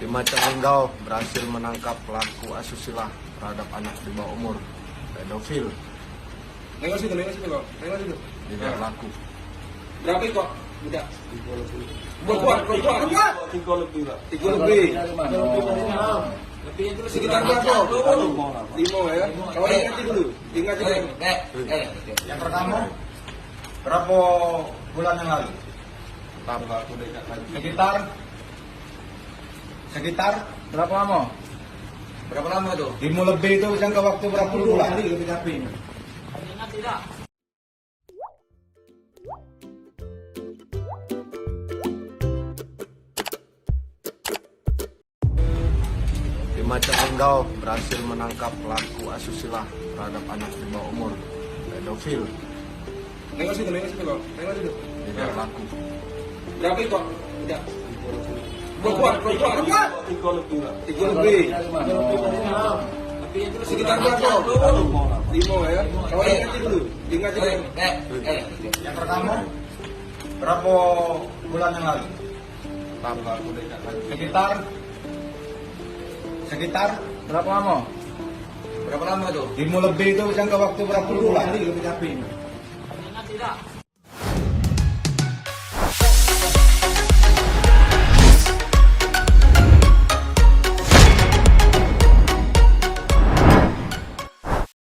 Tim Macan Linggau berhasil menangkap pelaku asusila terhadap anak di bawah umur, pedofil. Nengok situ kok. Nengok situ. Tidak laku. Berapa kok? Udah. 3 lebih lah. 3 lebih. Lebih itu Sekitar berapa? 5 ya. Kalau ingat dulu. Ingat dulu. Yang pertama, berapa bulan yang lalu? Sekitar berapa lama? Berapa lama tuh? 5 lebih itu jangka waktu berapa bulan? Ingat tidak? Tim Macan Linggau berhasil menangkap pelaku asusila terhadap anak di bawah umur, pedofil. Nengok situ kok. Nengok situ. Tidak laku. Berapa kok? Udah. 3 lebih lah. 3 lebih. Lebih itu Sekitar berapa? 5 ya. Kalau ingat dulu. Ingat dulu. Yang pertama, berapa bulan yang lalu? Sekitar berapa lama? Berapa lama tuh? 5 lebih itu jangka waktu berapa bulan? Ingat tidak?